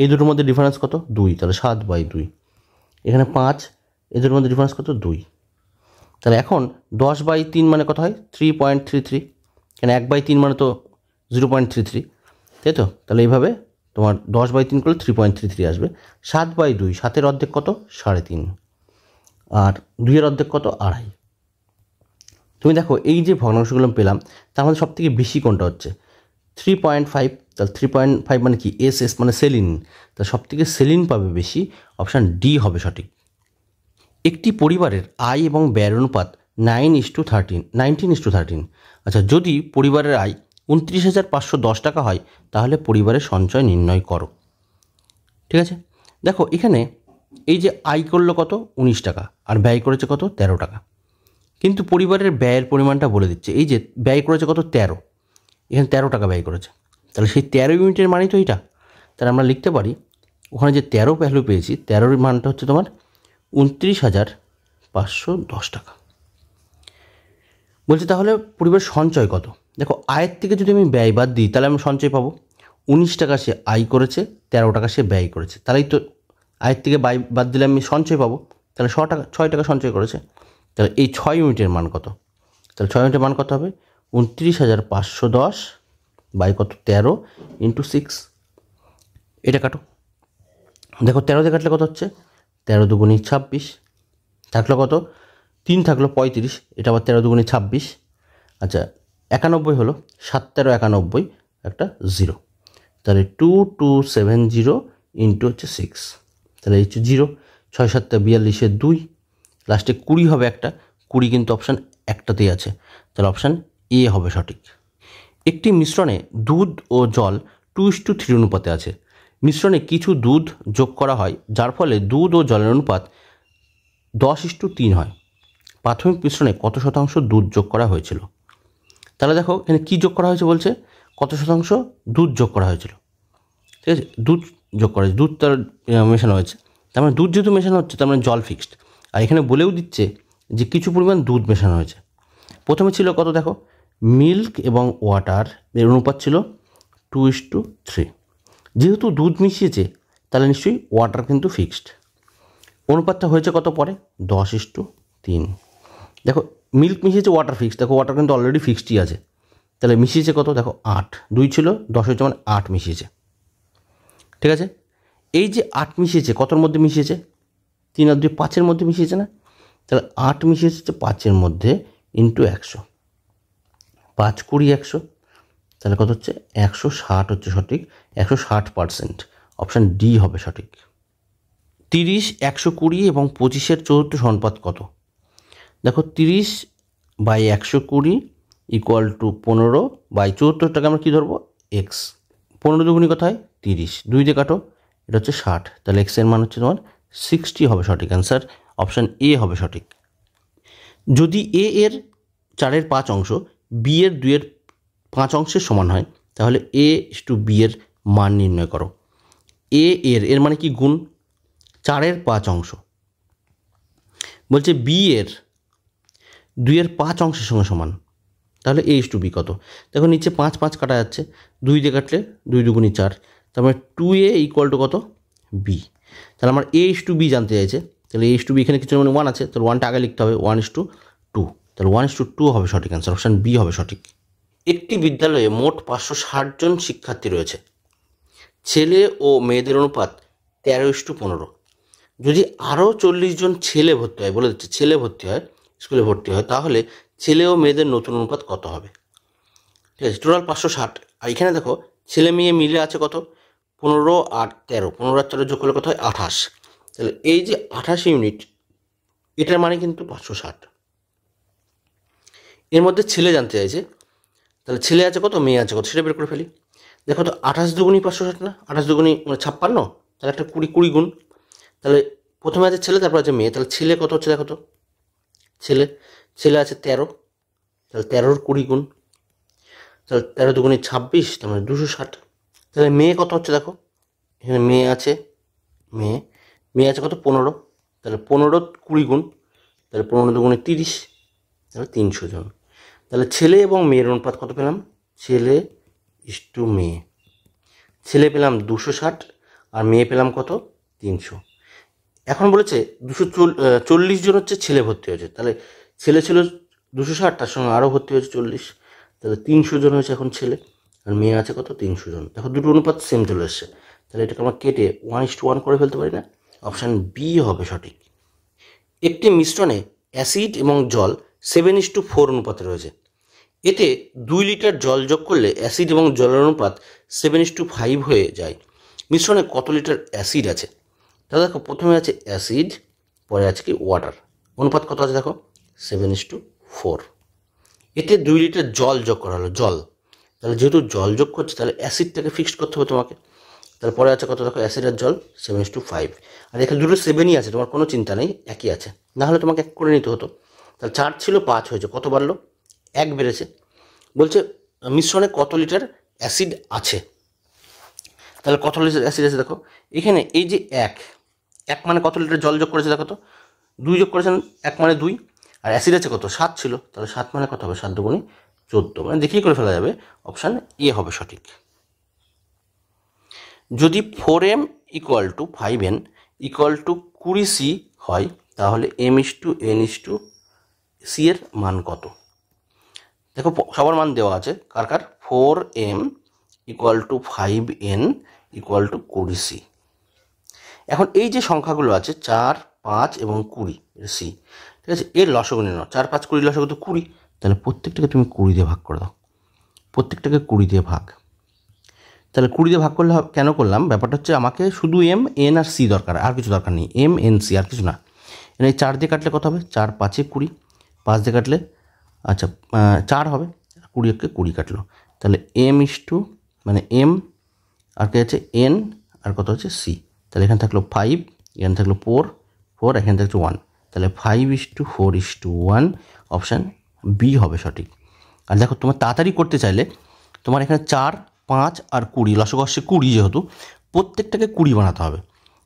এই দুটোর মধ্যে ডিফারেন্স কত? 2, তাহলে 7/2। এখানে 5, এই দুটোর মধ্যে ডিফারেন্স কত? 2, তাহলে এখন 10/3 মানে কত হয়? 3.33, কেন 1/3 মানে তো 0.33, তাই তো? তাহলে এইভাবে তোমার 10/3 করলে 3.33 আসবে। 7/2, 7-এর অর্ধেক কত? 3.5, আর 2-এর অর্ধেক কত? 2.5। তুমি দেখো এই যে ভগ্নাংশগুলো পেলাম তার মধ্যে সব থেকে বেশি কোনটা হচ্ছে? 3.5, তাহলে 3.5 মানে কি? এস মানে সেলিন, তাহলে সব থেকে সেলিন পাবে বেশি, অপশান ডি হবে সঠিক। একটি পরিবারের আয় এবং ব্যয়ের অনুপাত 19:13। আচ্ছা, যদি পরিবারের আয় 29,510 টাকা হয় তাহলে পরিবারের সঞ্চয় নির্ণয় করো, ঠিক আছে। দেখো এখানে এই যে আয় করলো কত? 19 টাকা, আর ব্যয় করেছে কত? 13 টাকা, কিন্তু পরিবারের ব্যয়ের পরিমাণটা বলে দিচ্ছে। এই যে ব্যয় করেছে কত? 13, এখানে 13 টাকা ব্যয় করেছে, তাহলে সেই 13 ইউনিটের মানই তো এইটা। তাহলে আমরা লিখতে পারি ওখানে যে 13 ভ্যালু পেয়েছি, 13-র মানটা হচ্ছে তোমার 29,510 টাকা। বলছে তাহলে পরিবারের সঞ্চয় কত? দেখো আয়ের থেকে যদি আমি ব্যয় বাদ দিই তাহলে আমি সঞ্চয় পাবো 19 টাকা সে আয় করেছে, 13 টাকা সে ব্যয় করেছে, তাহলেই তো আয়ের থেকে ব্যয় বাদ দিলে আমি সঞ্চয় পাবো, তাহলে 6 টাকা সঞ্চয় করেছে। তাহলে এই 6 ইউনিটের মান কত? তাহলে 6 ইউনিটের মান কত হবে? 29,510 বাই কত? 13 × 6। এটা কাটো, দেখো 13 দিয়ে কাটলে কত হচ্ছে? 13 দুগুণে 26, থাকলো কত? 3 থাকলো 35, এটা আবার 13 দুগুণে 26। আচ্ছা, 91 হলো, 7 13 91, একটা 0, তাহলে 2270 ইন্টু হচ্ছে 6, তাহলে এই হচ্ছে 0, 6 7 42, 2, লাস্টে 20 হবে একটা, 20 কিন্তু অপশান একটাতেই আছে, তাহলে অপশান এ হবে সঠিক। একটি মিশ্রণে দুধ ও জল 2:3 অনুপাতে আছে। মিশ্রণে কিছু দুধ যোগ করা হয় যার ফলে দুধ ও জলের অনুপাত 10:3 হয়। প্রাথমিক মিশ্রণে কত শতাংশ দুধ যোগ করা হয়েছিল? তাহলে দেখো এখানে কী যোগ করা হয়েছে বলছে? কত শতাংশ দুধ যোগ করা হয়েছিল, ঠিক আছে। দুধ যোগ করা হয়েছে, দুধ তার মেশানো হয়েছে, তার মানে দুধ যেহেতু মেশানো হচ্ছে তার মানে জল ফিক্সড। আর এখানে বলেও দিচ্ছে যে কিছু পরিমাণ দুধ মেশানো হয়েছে। প্রথমে ছিল কত দেখো? মিল্ক এবং ওয়াটার এর অনুপাত ছিল 2:3। যেহেতু দুধ মিশিয়েছে তাহলে নিশ্চয়ই ওয়াটার কিন্তু ফিক্সড। অনুপাতটা হয়েছে কত পরে? 10:3। দেখো মিল্ক মিশিয়েছে, ওয়াটার ফিক্সড, দেখো ওয়াটার কিন্তু অলরেডি ফিক্সডই আছে, তাহলে মিশিয়েছে কত? দেখো 8, 2 ছিল 10 হয়েছে মানে 8 মিশিয়েছে। ঠিক আছে, এই যে 8 মিশিয়েছে কতর মধ্যে মিশিয়েছে? 3 আর 2 5-এর মধ্যে মিশিয়েছে না? তাহলে 8 মিশিয়েছে 5-এর মধ্যে ইন্টু 100, 5 20 100, তাহলে কত হচ্ছে? 160 হচ্ছে সঠিক, 160%। অপশান ডি হবে সঠিক। 30, 120 এবং 25-এর চতুর্থ সমানুপাত কত? দেখো 30/120 ইকুয়াল টু 15/74টাকে আমরা কী ধরবো? এক্স। 15 দুগুণি কত হয়? 30, 2 দিয়ে কাটো, এটা হচ্ছে 60, তাহলে এক্সের মান হচ্ছে তোমার 60 হবে সঠিক অ্যান্সার। অপশান এ হবে সঠিক। যদি এ এর 4-এর 5 অংশ বি এর 2-এর 5 অংশের সমান হয় তাহলে a/b এর মান নির্ণয় করো। এর মানে কি? গুণ 4-এর 5 অংশ, বলছে বি এর 2-এর 5 অংশের সঙ্গে সমান, তাহলে a/b কত? দেখো নিচে 5 5 কাটা যাচ্ছে, 2 দিয়ে কাটলে 2 দুগুণি 4, তার মানে 2a ইকুয়াল টু কত? b। তাহলে আমার a/b জানতে চাইছে, তাহলে a/b এখানে কিছু মানে 1 আছে, তাহলে 1টা আগে লিখতে হবে, 1:2, তাহলে 1:2 হবে সঠিক অ্যান্সার। অপশান বি হবে সঠিক। একটি বিদ্যালয়ে মোট 560 জন শিক্ষার্থী রয়েছে, ছেলে ও মেয়েদের অনুপাত 13:15। যদি আরও 40 জন ছেলে ভর্তি হয়, বলে দিচ্ছে ছেলে ভর্তি হয়, স্কুলে ভর্তি হয়, তাহলে ছেলে ও মেয়েদের নতুন অনুপাত কত হবে? ঠিক আছে, টোটাল 560, আর এখানে দেখো ছেলে মেয়ে মিলে আছে কত? 15 আর 13, 15 আর 13 যোগ করলে কত হয়? 28। তাহলে এই যে 28 ইউনিট, এটার মানে কিন্তু 560। এর মধ্যে ছেলে জানতে চাইছে, তাহলে ছেলে আছে কত, মেয়ে আছে কত, সেটা বের করে ফেলি। দেখো তো 28 দুগুণি 560 না, 28 দুগুণি মানে 56, তাহলে একটা 20 গুণ, তাহলে প্রথমে আছে ছেলে, তারপর আছে মেয়ে, তাহলে ছেলে কত হচ্ছে দেখো তো, ছেলে আছে 13, তাহলে 13-র 20 গুণ, তাহলে 13 দুগুণি 26, তার মানে 260। তাহলে মেয়ে কত হচ্ছে দেখো, এখানে মেয়ে আছে কত? 15, তাহলে 15 20 গুণ, তাহলে 15 দুগুণে 30, তাহলে 300 জন। তাহলে ছেলে এবং মেয়ের অনুপাত কত পেলাম? ছেলে/মেয়ে। ছেলে পেলাম 260 আর মেয়ে পেলাম কত? 300। এখন বলেছে 240 জন হচ্ছে ছেলে ভর্তি হয়েছে, তাহলে ছেলে ছিল 260, তার সঙ্গে আরও ভর্তি হয়েছে 40, তাহলে 300 জন হয়েছে এখন ছেলে, আর মেয়ে আছে কত? 300 জন। দেখো দুটো অনুপাত সেম চলে এসছে, তাহলে এটাকে আমরা কেটে 1:1 করে ফেলতে পারি না? অপশান বি হবে সঠিক। একটি মিশ্রণে অ্যাসিড এবং জল 7:4 অনুপাতে রয়েছে, এতে 2 লিটার জল যোগ করলে অ্যাসিড এবং জলের অনুপাত 7:5 হয়ে যায়। মিশ্রণে কত লিটার অ্যাসিড আছে? তাহলে দেখো প্রথমে আছে অ্যাসিড, পরে আছে কি? ওয়াটার। অনুপাত কত আছে দেখো? 7:4। এতে 2 লিটার জল যোগ করা হলো, জল, তাহলে যেহেতু জল যোগ করছে তাহলে অ্যাসিডটাকে ফিক্সড করতে হবে তোমাকে। তাহলে পরে আছে কত দেখো? অ্যাসিড আর জল 7:5, আর এখানে দুটো 7ই আছে, তোমার কোনো চিন্তা নেই, একই আছে, না হলে তোমাকে 1 করে নিতে হতো। তাহলে 4 ছিল 5 হয়েছে, কত বাড়লো? 1 বেড়েছে। বলছে মিশ্রণে কত লিটার অ্যাসিড আছে, তাহলে কত লিটার অ্যাসিড আছে দেখো এখানে, এই যে 1 মানে কত লিটার জল যোগ করেছে দেখো তো? 2 যোগ করেছেন, 1 মানে 2, আর অ্যাসিড আছে কত? 7 ছিল, তাহলে 7 মানে কত হবে? 7 দুগুণি 14, মানে দেখেই করে ফেলা যাবে। অপশান এ হবে সঠিক। যদি 4m = 5n = 20c হয় তাহলে m/n/c এর মান কত? দেখো সবার মান দেওয়া আছে, কার? 4m = 5n = 20c। এখন এই যে সংখ্যাগুলো আছে 4, 5 এবং 20 সি, ঠিক আছে, এর লসাগু নিয়ে নাও। 4, 5, 20 লসাগু তো 20, তাহলে প্রত্যেকটাকে তুমি 20 দিয়ে ভাগ করে দাও, প্রত্যেকটাকে 20 দিয়ে ভাগ। তাহলে 20 দিয়ে ভাগ করলে কেন করলাম? ব্যাপারটা হচ্ছে আমাকে শুধু এম, এন আর সি দরকার, আর কিছু দরকার নেই, এম, এন, সি, আর কিছু না। এই 4 দিয়ে কাটলে কত হবে? 4 5 20, 5 দিয়ে কাটলে আচ্ছা 4 হবে, 20 20 কাটলো, তাহলে মানে এম, আর কে আছে? এন, আর কত হচ্ছে? সি। তাহলে এখানে থাকলো 5, এখানে থাকলো 4, এখানে থাকছে 1, তাহলে 5:4:1, অপশান বি হবে সঠিক। আর দেখো তোমার তাড়াতাড়ি করতে চাইলে তোমার এখানে 4, 5 আর 20 লসাগু আসছে 20, যেহেতু প্রত্যেকটাকে 20 বানাতে হবে।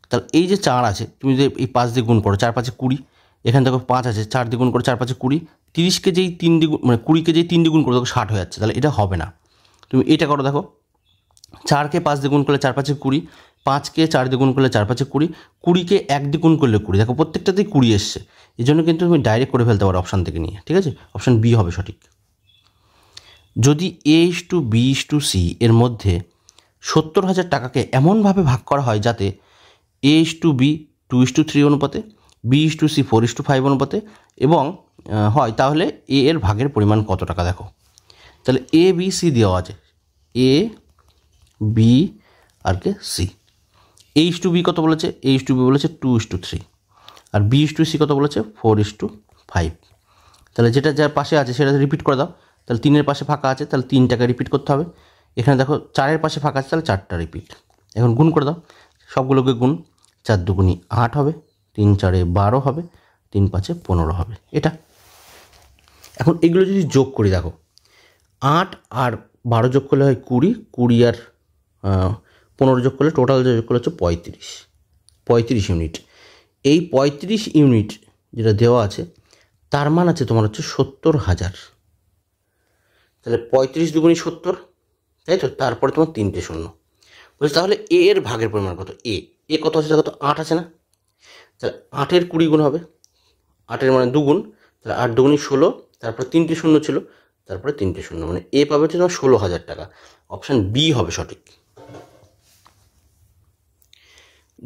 তাহলে এই যে 4 আছে, তুমি যদি এই 5 দিয়ে গুণ করো, 4 5 20, এখানে দেখো 5 আছে, 4 দ্বিগুণ করে 4 5 20, 30কে যেই 3 দ্বিগুণ মানে 20কে যেই 3 দ্বিগুণ করে দেখো 60 হয়ে যাচ্ছে, তাহলে এটা হবে না। তুমি এটা করো, দেখো 4কে 5 দ্বিগুণ করলে 4 5 20, 5কে 4 দ্বিগুণ করলে 4 5 20, 20কে 1 দ্বিগুণ করলে 20, দেখো প্রত্যেকটাতেই 20 এসছে। এই জন্য কিন্তু তুমি ডাইরেক্ট করে ফেলতে পারো অপশান থেকে নিয়ে, ঠিক আছে? অপশান বি হবে সঠিক। যদি A/B/C এর মধ্যে 70,000 টাকাকে এমনভাবে ভাগ করা হয় যাতে A/B 2:3 অনুপাতে, B/C 4:5 অনুপাতে এবং হয়, তাহলে এ এর ভাগের পরিমাণ কত টাকা? দেখো তাহলে A/B/C দেওয়া আছে, A/B আর কে C। A/B কত বলেছে? A/B বলেছে 2:3, আর B/C কত বলেছে? 4:5। তাহলে যেটা যার পাশে আছে সেটা রিপিট করে দাও। তাহলে 3-এর পাশে ফাঁকা আছে, তাহলে 3টাকে রিপিট করতে হবে। এখানে দেখো 4-এর পাশে ফাঁকা আছে, তাহলে 4টা রিপিট। এখন গুণ করে দাও, সবগুলোকে গুণ, 4 দুগুণী 8 হবে, 3 4-এ 12 হবে, 3 5-এ 15 হবে। এটা এখন এগুলো যদি যোগ করি, দেখো 8 আর 12 যোগ করলে হয় 20, 20 আর 15 যোগ করলে টোটাল যোগ করলে হচ্ছে 35 ইউনিট। এই 35 ইউনিট যেটা দেওয়া আছে তার মান আছে তোমার হচ্ছে 70,000। তাহলে 35 দুগুণী 70, তাই তো? তারপরে তোমার 3টে শূন্য বলছে। তাহলে এ এর ভাগের পরিমাণ কত? এ কত আছে দেখো তো, 8 আছে না? তাহলে 8-এর 20 গুণ হবে, 8-এর মানে দুগুণ, তাহলে 8 দুগুণী 16, তারপরে 3টে শূন্য ছিল, তারপরে 3টে শূন্য, মানে এ পাবে হচ্ছে তোমার 16,000 টাকা। অপশান বি হবে সঠিক।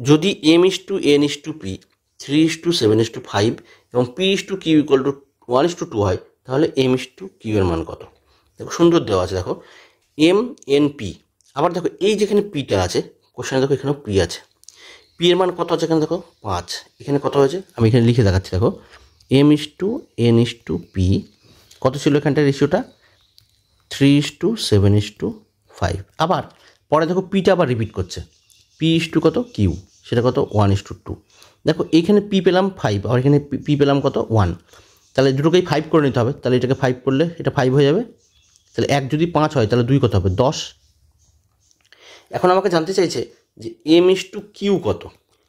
যদি M/N/P 3:7:5 এবং P/Q = 1:2 হয়, তাহলে M/Q এর মান কত? দেখো সুন্দর দেওয়া আছে, দেখো MNP। আবার দেখো এই যেখানে পিটা আছে কোশ্চেনে, দেখো এখানেও পি আছে। পি এর মান কত আছে এখানে দেখো 5, এখানে কত হয়েছে আমি এখানে লিখে দেখাচ্ছি। দেখো M/N/P কত ছিল এখানটার রেশিওটা? 3:7:5। আবার পরে দেখো পিটা আবার রিপিট করছে, P/Q কত? কিউ, সেটা কত? 1:2। দেখো এইখানে পি পেলাম 5, আর এখানে পি পেলাম কত? 1। তাহলে দুটোকেই 5 করে নিতে হবে, তাহলে এটাকে 5 করলে এটা 5 হয়ে যাবে। তাহলে 1 যদি 5 হয় তাহলে 2 কত হবে? 10। এখন আমাকে জানতে চাইছে যে M/Q কত।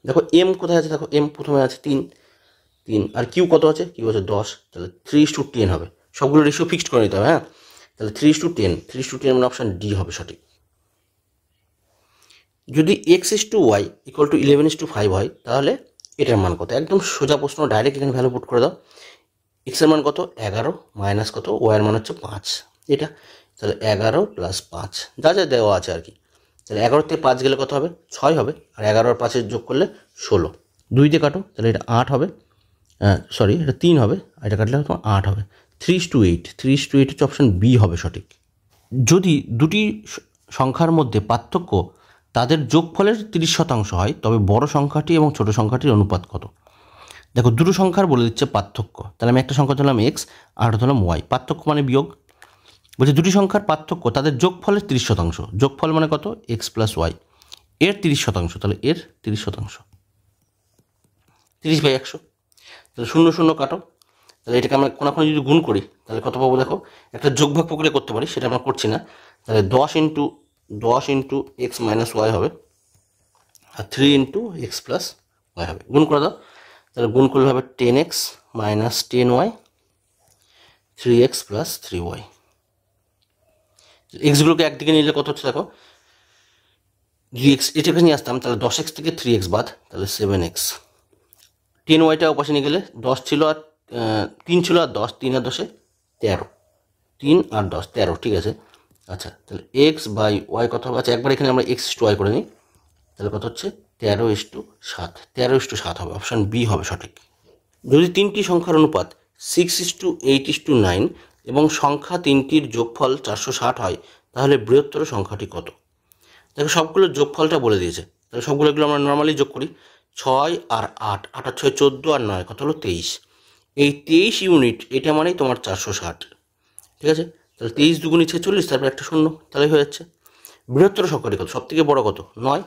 দেখো এম কোথায় আছে? দেখো এম প্রথমে আছে 3, আর কিউ কত আছে? কিউ আছে 10, তাহলে 3:10 হবে। সবগুলো রেশিও ফিক্সড করে নিতে হবে, হ্যাঁ? তাহলে 3:10 মানে অপশান ডি হবে সঠিক। যদি x/y = 11:5 হয়, তাহলে এটার মান কত? একদম সোজা প্রশ্ন, ডাইরেক্ট এখানে ভ্যালু পুট করে দাও। এক্সের মান কত? 11 মাইনাস কত? ওয়াইয়ের মান হচ্ছে 5, এটা। তাহলে 11 + 5 যা যা দেওয়া আছে আর কি। তাহলে 11 থেকে 5 গেলে কত হবে? 6 হবে, আর 11 আর 5-এর যোগ করলে 16। 2 দিয়ে কাটো, তাহলে এটা 8 হবে, সরি এটা 3 হবে, আর এটা কাটলে তোমার 8 হবে। 3:8 হচ্ছে অপশান বি হবে সঠিক। যদি দুটি সংখ্যার মধ্যে পার্থক্য তাদের যোগফলের 30% হয়, তবে বড় সংখ্যাটি এবং ছোট সংখ্যাটির অনুপাত কত? দেখো দুটো সংখ্যার বলে দিচ্ছে পার্থক্য, তাহলে আমি একটা সংখ্যা ধরলাম এক্স আর একটা ধরলাম ওয়াই। পার্থক্য মানে বিয়োগ। বলছে দুটি সংখ্যার পার্থক্য তাদের যোগফলের 30%। যোগফল মানে কত? এক্স প্লাস ওয়াই, এর 30%, তাহলে এর 30%, 30/100। তাহলে 0 0 কাটো, তাহলে এটাকে আমরা কোনাকুনি যদি গুণ করি তাহলে কত পাবো? দেখো একটা যোগভাগ প্রক্রিয়া করতে পারি, সেটা আমরা করছি না। তাহলে 10 × x - y হবে, আর 3 × x + y হবে। গুণ করে দাও, তাহলে গুণ করলে হবে 10x - 10y, 3x + 3y। এক্সগুলোকে একদিকে নিলে কত হচ্ছে দেখো, যদি এক্স এটাকে নিয়ে আসতাম তাহলে 10x থেকে 3x বাদ, তাহলে 7x। 10yটা ওপাশে নিয়ে গেলে 10 ছিল আর 3 ছিল আর 10, 3 আর 10-এ 13, 3 আর 10 13, ঠিক আছে। আচ্ছা তাহলে x/y কত হবে? আচ্ছা একবার এখানে আমরা x/y করে নিই, তাহলে কত হচ্ছে? 13:7, 13:7 হবে। অপশান বি হবে সঠিক। যদি তিনটি সংখ্যার অনুপাত 6:8:9 এবং সংখ্যা তিনটির যোগফল 460 হয়, তাহলে বৃহত্তর সংখ্যাটি কত? দেখো সবগুলোর যোগফলটা বলে দিয়েছে, তাহলে সবগুলোগুলো আমরা নর্মালি যোগ করি। 6 আর 8, 8 আর 6 14, আর 9 কত হলো? 23। এই 23 ইউনিট, এটা মানেই তোমার 460, ঠিক আছে। তাহলে 23 দুগুণী 46, তারপর একটা শূন্য, তাহলে হয়ে যাচ্ছে। বৃহত্তর সংখ্যাটি কত? সব থেকে বড় কত? 9,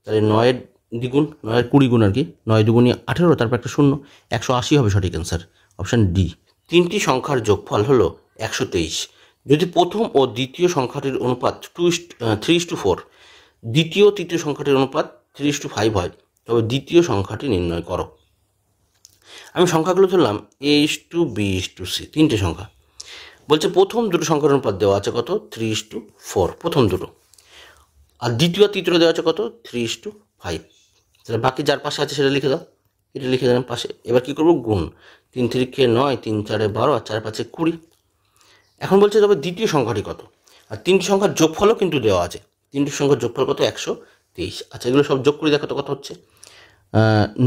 তাহলে 9-এর দ্বিগুণ, 9-এর 20 গুণ আর কি, 9 দুগুণী 18, তারপর একটা শূন্য, 180 হবে সঠিক অ্যান্সার, অপশান ডি। তিনটি সংখ্যার যোগফল হলো 123। যদি প্রথম ও দ্বিতীয় সংখ্যাটির অনুপাত 3:4, দ্বিতীয় তৃতীয় সংখ্যাটির অনুপাত 3:5 হয়, তবে দ্বিতীয় সংখ্যাটি নির্ণয় করো। আমি সংখ্যাগুলো ধরলাম A:B:C, তিনটে সংখ্যা। বলছে প্রথম দুটো সংখ্যার অনুপাত দেওয়া আছে কত, 3:4, প্রথম দুটো। আর দ্বিতীয় আর তৃতীয় দেওয়া আছে কত, 3:5। তাহলে বাকি যার পাশে আছে সেটা লিখে দাও, এটা লিখে দিলাম পাশে। এবার কী করবো, গুণ। 3 3 9, 3 4 12, আর 4 5 20। এখন বলছে তবে দ্বিতীয় সংখ্যাটি কত, আর তিনটি সংখ্যার যোগফলও কিন্তু দেওয়া আছে। তিনটি সংখ্যার যোগফল কত, 123। আচ্ছা, এগুলো সব যোগ করে দেখো তো কত হচ্ছে।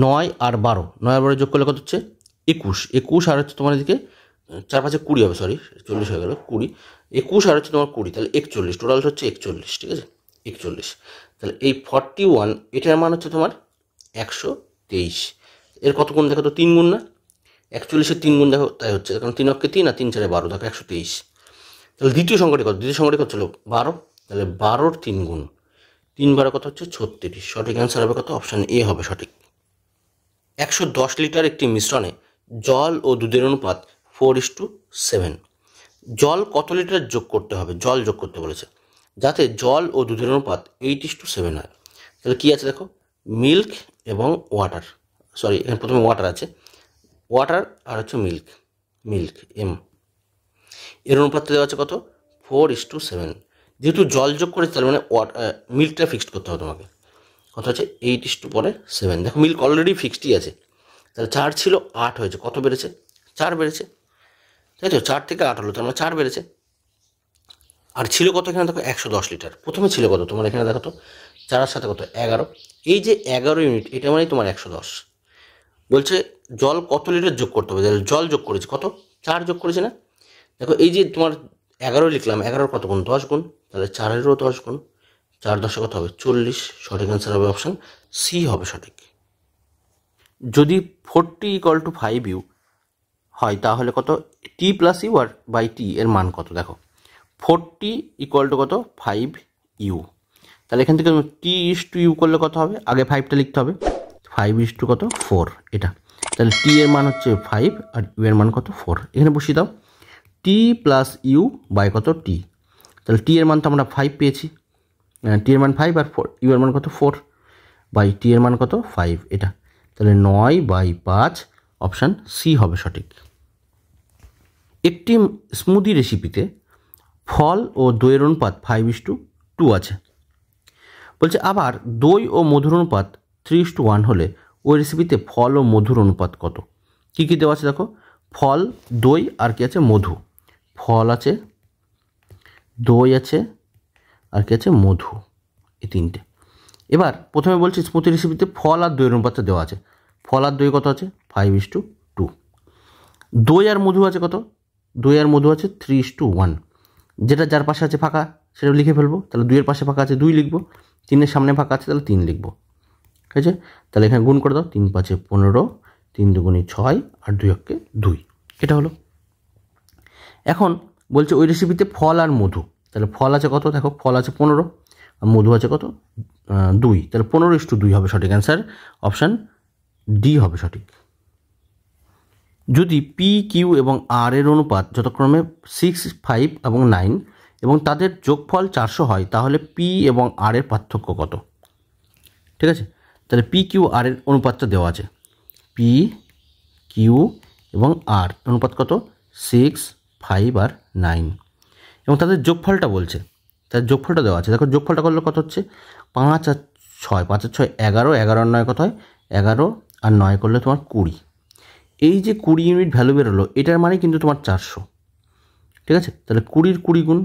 9 আর 12, 9 আর 12 যোগ করলে কত হচ্ছে, 21। 21 আর হচ্ছে তোমার এদিকে 4 5 20 হবে, সরি 40 হয়ে গেল, 20। 21 আর হচ্ছে তোমার 20, তাহলে 41, টোটাল হচ্ছে 41, ঠিক আছে, 41। তাহলে এই 41 এটার মান হচ্ছে তোমার 123। এর কত গুণ দেখো তো, 3 গুণ না, 41-এর 3 গুণ দেখো, তাই হচ্ছে, কারণ 3 অক্ষে 3 আর 3 4 12, দেখো 123। তাহলে দ্বিতীয় সংখ্যাটি কত, দ্বিতীয় সংখ্যাটি কত ছিল 12, তাহলে 12-র 3 গুণ, 3 12 কত হচ্ছে 36। সঠিক অ্যান্সার হবে কত, অপশান এ হবে সঠিক। 110 লিটার একটি মিশ্রণে জল ও দুধের অনুপাত 4:7। জল কত লিটার যোগ করতে হবে, জল যোগ করতে বলেছে, যাতে জল ও দুধের অনুপাত 8:7 হয়। তাহলে কী আছে দেখো, মিল্ক এবং ওয়াটার, সরি এখানে প্রথমে ওয়াটার আছে, ওয়াটার আর হচ্ছে মিল্ক, মিল্ক এম, এর অনুপাতটা দেওয়া আছে কত, 4:7। যেহেতু জল যোগ করেছে তাহলে মানে মিল্কটা ফিক্সড করতে হবে তোমাকে, কত হচ্ছে 8:7। দেখো মিল্ক অলরেডি ফিক্সডই আছে, তাহলে 4 ছিল 8 হয়েছে, কত বেড়েছে, 4 বেড়েছে, তাই তো, 4 থেকে 8 হলো, তার মানে 4 বেড়েছে। আর ছিল কত এখানে দেখো, 110 লিটার। প্রথমে ছিল কত তোমার এখানে দেখো তো, 4-এর সাথে কত 11, এই যে 11 ইউনিট, এটা মানেই তোমার 110। বলছে জল কত লিটার যোগ করতে হবে, জল যোগ করেছে কত, 4 যোগ করেছে না। দেখো এই যে তোমার 11 লিখলাম, 11-র কত গুণ, 10 গুণ, তাহলে 4-এরও 10 গুণ, 4 10 কত হবে 40। সঠিক অ্যান্সার হবে অপশান সি হবে সঠিক। যদি 40=5u হয় তাহলে কত, t+u আর বাই টি এর মান কত। দেখো 40 কত, 5u, তাহলে এখান থেকে t:u করলে কত হবে, আগে 5টা লিখতে হবে, 5 কত 4 এটা, তাহলে t এর মান হচ্ছে 5 আর u এর মান কত 4, এখানে বসিয়ে দাও, t+u বাই কত t, তাহলে t এর মান তো আমরা 5 পেয়েছি, t এর মান 5 আর u এর মান কত 4, বাই t এর মান কত 5 এটা, তাহলে 9/5, অপশান সি হবে সঠিক। একটি স্মুদি রেসিপিতে ফল ও দইয়ের অনুপাত 5:2 আছে। বলছে আবার দই ও মধুর অনুপাত 3:1 হলে ওই রেসিপিতে ফল ও মধুর অনুপাত কত। কী কী দেওয়া আছে দেখো, ফল, দই আর কি আছে, মধু। ফল আছে, দই আছে, আর কি আছে, মধু, এই তিনটে। এবার প্রথমে বলছি স্মুদি রেসিপিতে ফল আর দইয়ের অনুপাতটা দেওয়া আছে, ফল আর দই কত আছে 5:2। দই আর মধু আছে কত, দই আর মধু আছে 3:1, যেটা যার পাশে আছে ফাঁকা সেটা লিখে ফেলবো, তাহলে 2-এর পাশে ফাঁকা আছে 2 লিখবো, 3-এর সামনে ফাঁকা আছে তাহলে 3 লিখবো, ঠিক আছে। তাহলে এখানে গুণ করে দাও, 3 5 15, 3 2 6 আর 2 অক্ষে 2, এটা হলো। এখন বলছে ওই রেসিপিতে ফল আর মধু, তাহলে ফল আছে কত, দেখো ফল আছে 15 আর মধু আছে কত 2, তাহলে 15:2 হবে সঠিক অ্যান্সার, অপশান ডি হবে সঠিক। যদি পি, কিউ এবং আর এর অনুপাত যথাক্রমে 6, 5 এবং 9 এবং তাদের যোগফল 400 হয় তাহলে পি এবং আর এর পার্থক্য কত। ঠিক আছে, তাহলে পি, কিউ, আর এর অনুপাতটা দেওয়া আছে, পি, কিউ এবং আর অনুপাত কত 6, 5 আর 9 এবং তাদের যোগফলটা বলছে, তার যোগফলটা দেওয়া আছে। দেখো যোগফলটা করলে কত হচ্ছে 5 আর 6, 5 আর 6 11, 11 আর 9 কত হয় 11 আর 9 করলে তোমার 20। এই যে 20 ইউনিট ভ্যালু বেরোলো এটার মানে কিন্তু তোমার 400, ঠিক আছে। তাহলে 20 গুণ,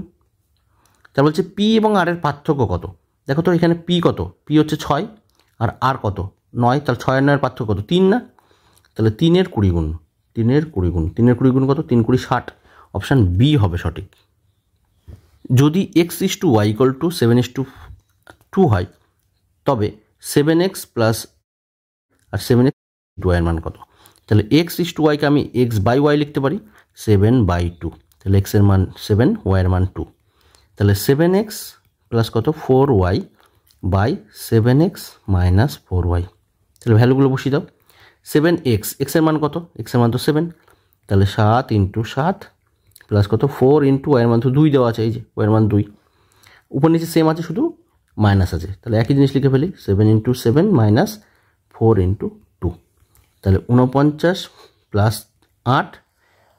তা বলছে পি এবং আর এর পার্থক্য কত। দেখো তো এখানে পি কত, পি হচ্ছে 6 আর আর কত 9, তাহলে 6 আর 9 এর পার্থক্য কত 3 না, তাহলে 3-এর 20 গুণ, 3-এর 20 গুণ, 3-এর 20 গুণ কত 3 20 60, অপশান বি হবে সঠিক। যদি x:y = 7:2 হয় তবে 7x প্লাস আর 7x y এর মান কত। তাহলে x:y-কে আমি x/y লিখতে পারি 7/2, তাহলে x এর মান 7, y এর মান 2, তাহলে 7x প্লাস কত 4y by 7x minus 4y, তাহলে ভ্যালুগুলো বসিয়ে দাও। 7x, x এর মান কত, x এর মান তো 7, তাহলে 7 × 7 প্লাস কত 4 × y এর মান তো 2 দেওয়া আছে, এই যে y এর মান 2, উপর নিচে সেম আছে শুধু মাইনাস আছে, তাহলে একই জিনিস লিখে ফেলি 7 × 7 মাইনাস 4 × 2, তাহলে 49 প্লাস 8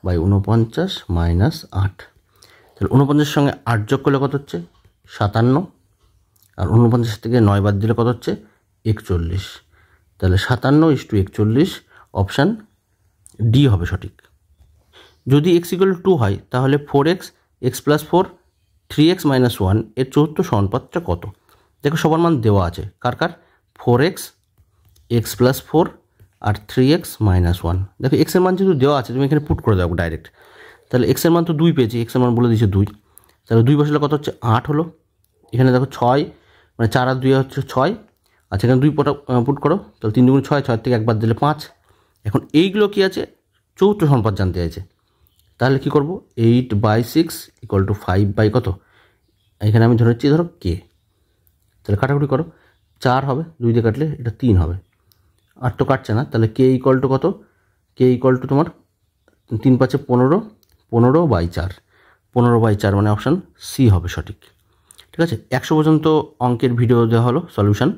বাই 49 মাইনাস 8। তাহলে 49 সঙ্গে 8 যোগ করলে কত হচ্ছে 57, আর 49 থেকে 9 বাদ দিলে কত হচ্ছে 41। তাহলে 57:41 অপশান ডি হবে সঠিক। যদি x = 2 হয় তাহলে 4x x + 4 3x - 1 এর চতুর্থ সমানুপাতটা কত? দেখো সবার মান দেওয়া আছে, কার কার? 4x x + 4 আর 3x - 1। দেখো x এর মান যেহেতু দেওয়া আছে তুমি এখানে পুট করে দেবো ডাইরেক্ট। তাহলে x এর মান তো 2 পেয়েছি, x এর মান বলে দিয়েছে 2, তাহলে 2 বসালে কত হচ্ছে 8 হলো। এখানে দেখো 6 মানে 4 আর 2 হচ্ছে 6, আচ্ছা এখানে 2 পুট করো, তাহলে 3 × 6, 6 থেকে 1 বাদ দিলে 5। এখন এইগুলো কি আছে চতুর্থ সমানুপাত জানতে চাইছে, তাহলে কি করব 8/6 = 5 বাই কত, এখানে আমি ধরেছি ধরো কে, তাহলে কাটাকুটি করো 4 হবে, 2 দিয়ে কাটলে এটা 3 হবে, 8 তো কাটছে না, তাহলে কে = কত, কে = তোমার 3 × 5 = 15, 15/4, 15/4 মানে অপশান সি হবে সঠিক। ঠিক আছে, 100 পর্যন্ত অঙ্কের ভিডিও দেওয়া হলো সলিউশন।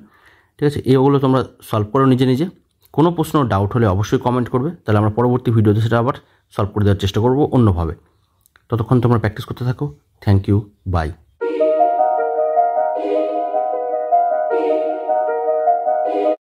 ঠিক আছে, এগুলো তোমরা সলভ করো নিজে নিজে। কোনো প্রশ্ন ডাউট হলে অবশ্যই কমেন্ট করবে, তাহলে আমরা পরবর্তী ভিডিওতে সেটা আবার সলভ করে দেওয়ার চেষ্টা করব অন্যভাবে। ততক্ষণ তোমরা প্র্যাকটিস করতে থাকো। Thank you, by.